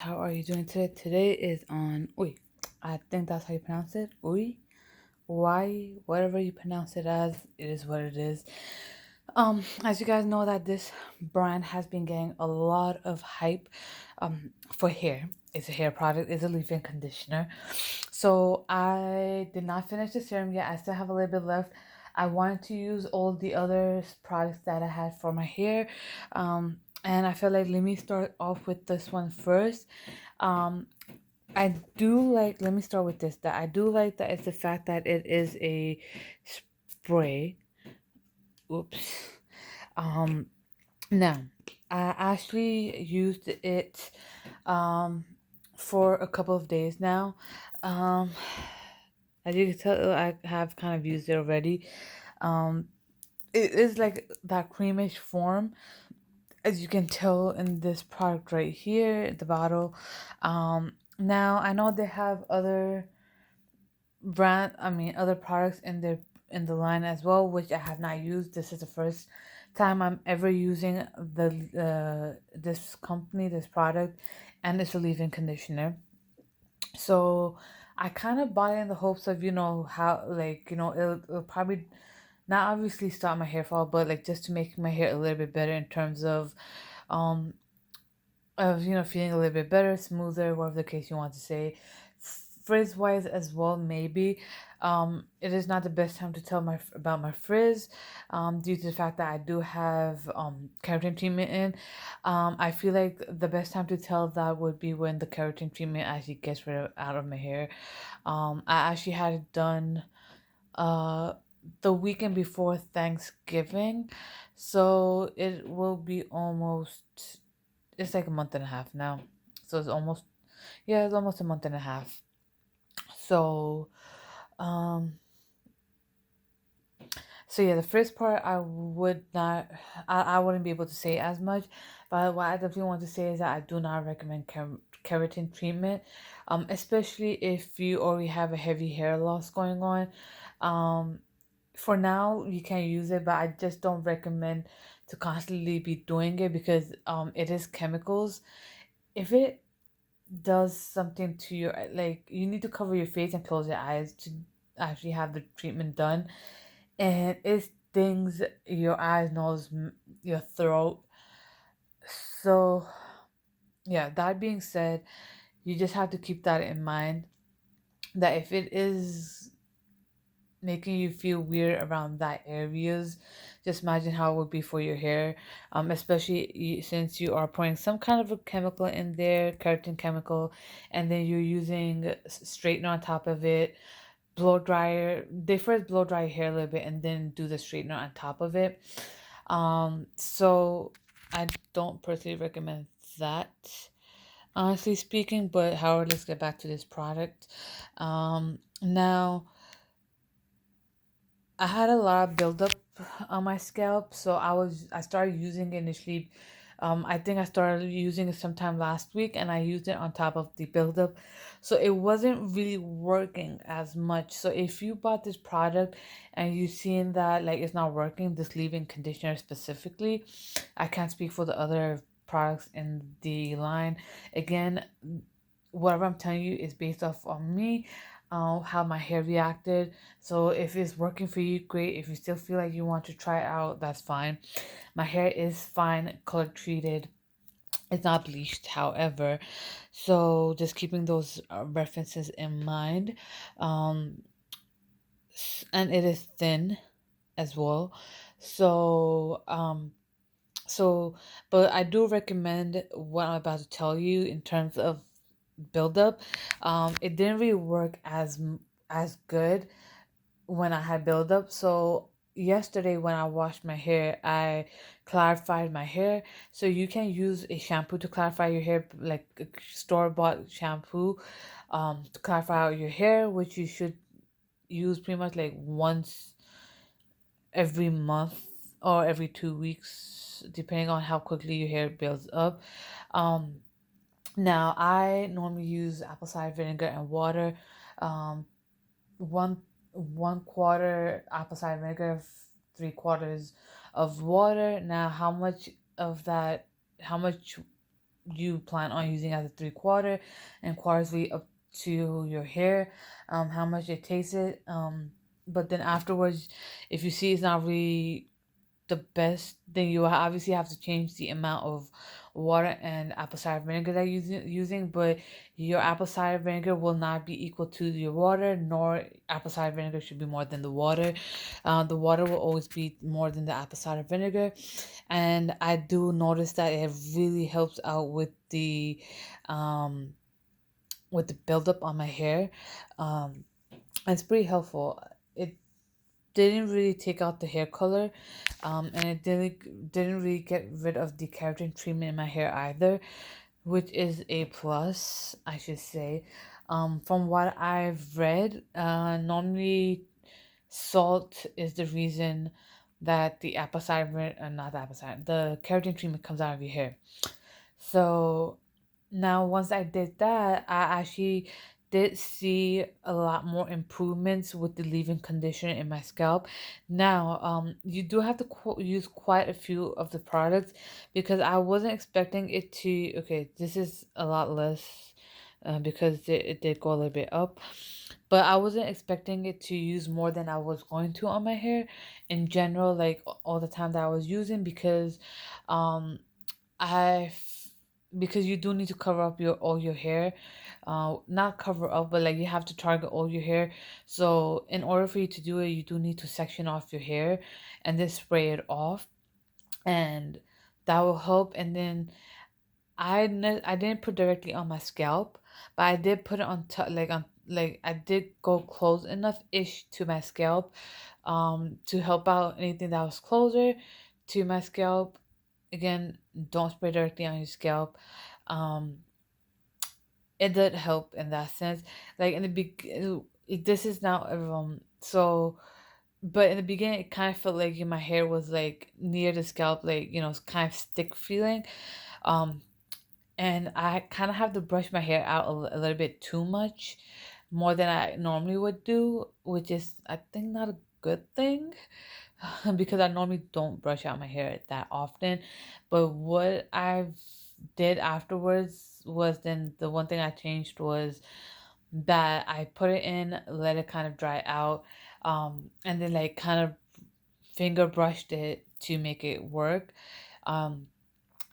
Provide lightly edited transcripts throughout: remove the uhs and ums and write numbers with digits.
How are you doing today? Today is on Ouai. I think that's how you pronounce it. Ouai, why, whatever you pronounce it as, it is what it is. As you guys know, that this brand has been getting a lot of hype, for hair. It's a hair product. It's a leave-in conditioner. So I did not finish the serum yet. I still have a little bit left. I wanted to use all the other products that I had for my hair. And I felt like let me start off with this one first. Um, I do like, let me start with this, that I do like that it's the fact that it is a spray. Oops. Um, Now, I actually used it um for a couple of days now. Um, as you can tell, I have kind of used it already. Um, it is like that creamish form, as you can tell in this product right here, the bottle. Now I know they have other products in the line as well, which I have not used. This is the first time I'm ever using this company, this product, and it's a leave-in conditioner. So I kind of bought it in the hopes of, how, like, it'll probably not obviously stop my hair fall, but like just to make my hair a little bit better in terms um of feeling a little bit better, smoother, whatever the case you want to say. Frizz wise as well, maybe. It is not the best time to tell my about my frizz, due to the fact that I do have keratin treatment in. I feel like the best time to tell that would be when the keratin treatment actually gets out of my hair. I actually had it done uh the weekend before Thanksgiving, so it will be almost, it's like a month and a half now. So it's almost a month and a half. So, um, so yeah, the first part I wouldn't be able to say as much, but what I definitely want to say is that I do not recommend keratin treatment, especially if you already have a heavy hair loss going on. Um, for now, you can use it, but I just don't recommend to constantly be doing it because it is chemicals. If it does something to your, like, you need to cover your face and close your eyes to actually have the treatment done, and it stings your eyes, nose, your throat. So yeah, that being said, you just have to keep that in mind, that if it is making you feel weird around that areas, just imagine how it would be for your hair, especially since you are pouring some kind of a chemical in there, keratin chemical, and then you're using straightener on top of it, blow dryer. They first blow dry your hair a little bit and then do the straightener on top of it. So I don't personally recommend that, honestly speaking. But however, let's get back to this product. Now I had a lot of buildup on my scalp, so I started using it initially. I think I started using it sometime last week, and I used it on top of the buildup, so it wasn't really working as much. So if you bought this product and you seen that like it's not working, this leave-in conditioner specifically, I can't speak for the other products in the line. Again, whatever I'm telling you is based off on me, how my hair reacted. So if it's working for you, great. If you still feel like you want to try it out, that's fine. My hair is fine, color treated. It's not bleached, however. So just keeping those references in mind. Um, and it is thin as well. So, so, but I do recommend what I'm about to tell you in terms of buildup. It didn't really work as good when I had buildup. So yesterday when I washed my hair, I clarified my hair. So you can use a shampoo to clarify your hair, like a store-bought shampoo, to clarify out your hair, which you should use pretty much like once every month or every 2 weeks, depending on how quickly your hair builds up. Um, Now I normally use apple cider vinegar and water. Um, one one quarter apple cider vinegar, 3 quarters of water. Now, how much you plan on using as a 3/4, and quarters really up to your hair, how much it takes it. But then afterwards, if you see it's not really the best, then you obviously have to change the amount of water and apple cider vinegar that you're using. But your apple cider vinegar will not be equal to your water, nor apple cider vinegar should be more than the water. The water will always be more than the apple cider vinegar. And I do notice that it really helps out um with the buildup on my hair. Um, it's pretty helpful. It didn't really take out the hair color, and it didn't really get rid of the keratin treatment in my hair either, which is a plus, I should say. From what I've read, normally salt is the reason that the apple cider, not the apple cider, the keratin treatment comes out of your hair. So now, once I did that, I actually did see a lot more improvements with the leave-in conditioner in my scalp. Now, you do have to use quite a few of the products because I wasn't expecting it to. Okay, this is a lot less because it did go a little bit up, but I wasn't expecting it to use more than I was going to on my hair in general, like all the time that I was using because um I because you do need to cover up your all your hair, not cover up, but like you have to target all your hair. So in order for you to do it, you do need to section off your hair and then spray it off, and that will help. And then I didn't put directly on my scalp, but I did put it on top, like on like I did go close enough ish to my scalp, to help out anything that was closer to my scalp. Again, don't spray directly on your scalp. Um, it did help in that sense. Like in the this is now so. But in the beginning, it kind of felt like my hair was like near the scalp, like it's kind of stick feeling. Um, and I kind of have to brush my hair out a little bit too much, more than I normally would do, which is I think not a good thing because I normally don't brush out my hair that often. But what I did afterwards was then the one thing I changed was that I put it in, let it kind of dry out, and then like kind of finger brushed it to make it work. Um,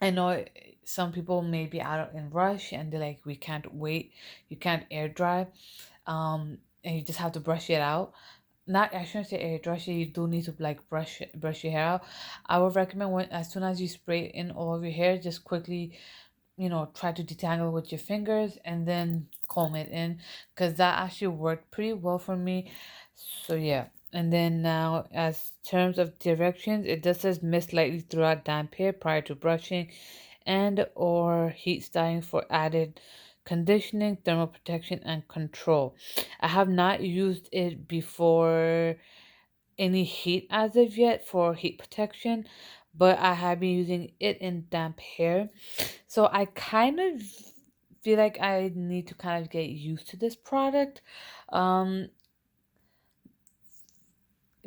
I know some people may be out in rush and they're like, we can't wait, you can't air dry, and you just have to brush it out. Not, I shouldn't say air dry, you do need to like brush your hair out. I would recommend when as soon as you spray it in all of your hair, just quickly try to detangle with your fingers and then comb it in because that actually worked pretty well for me. So yeah. And then now, as terms of directions, it just says mist lightly throughout damp hair prior to brushing, and or heat styling for added conditioning, thermal protection, and control. I have not used it before any heat as of yet for heat protection, but I have been using it in damp hair. So I kind of feel like I need to kind of get used to this product. Um,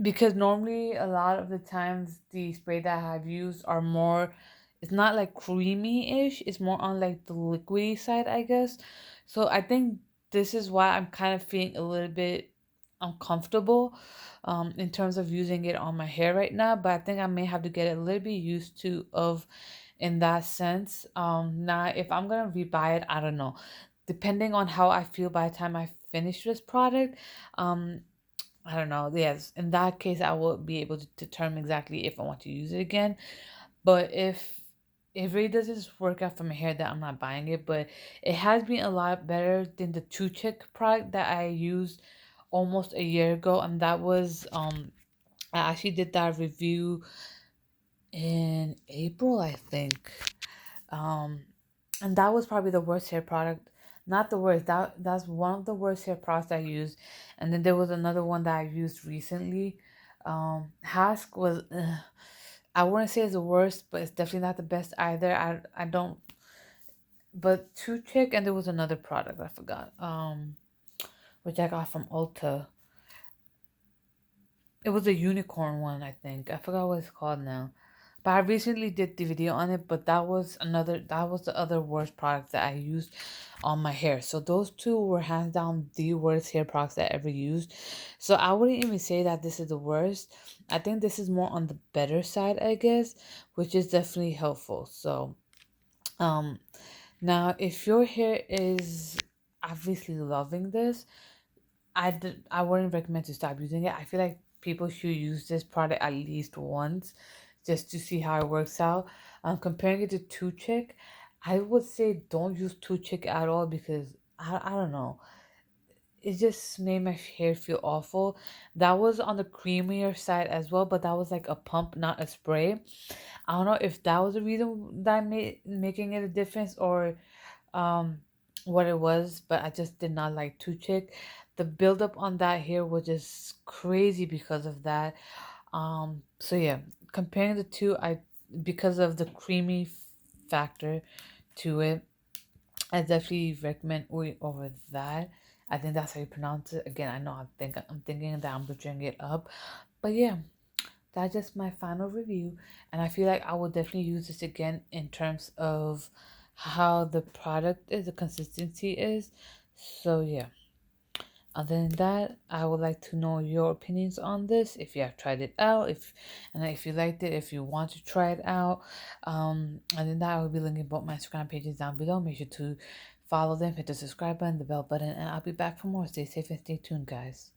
because normally a lot of the times the spray that I have used are more, it's not like creamy-ish, it's more on like the liquidy side, I guess. So I think this is why I'm kind of feeling a little bit uncomfortable in terms of using it on my hair right now, but I think I may have to get a little bit used to of in that sense. Now if I'm gonna rebuy it, I don't know, depending on how I feel by the time I finish this product. um I don't know. Yes, in that case, I will be able to determine exactly if I want to use it again. But if it really doesn't work out for my hair, that I'm not buying it. But it has been a lot better than the Two Chick product that I used almost a year ago, and that was I actually did that review in April, I think. Um, and that was probably the worst hair product. Not the worst. That's one of the worst hair products I used. And then there was another one that I used recently. Hask was. I wouldn't say it's the worst, but it's definitely not the best either. I don't. But Two Chick, and there was another product I forgot. Which I got from Ulta. It was a unicorn one, I think. I forgot what it's called now. But I recently did the video on it, but that was the other worst product that I used on my hair. So those two were hands down the worst hair products that I ever used. So I wouldn't even say that this is the worst. I think this is more on the better side, I guess, which is definitely helpful. So um now if your hair is obviously loving this, I wouldn't recommend to stop using it. I feel like people should use this product at least once just to see how it works out. Comparing it to Two Chick, I would say don't use Two Chick at all because I don't know. It just made my hair feel awful. That was on the creamier side as well, but that was like a pump, not a spray. I don't know if that was the reason that made making it a difference or um what it was, but I just did not like Two Chick. The buildup on that hair was just crazy because of that. So yeah, comparing the two, I because of the creamy factor to it, I definitely recommend Ouai over that. I think that's how you pronounce it. Again, I know I'm thinking that I'm butchering it up, but yeah, that's just my final review, and I feel like I will definitely use this again in terms of how the product is, the consistency is. So yeah. Other than that, I would like to know your opinions on this. If you have tried it out, if you liked it, if you want to try it out. And then that I will be linking both my Instagram pages down below. Make sure to follow them, hit the subscribe button, the bell button, and I'll be back for more. Stay safe and stay tuned, guys.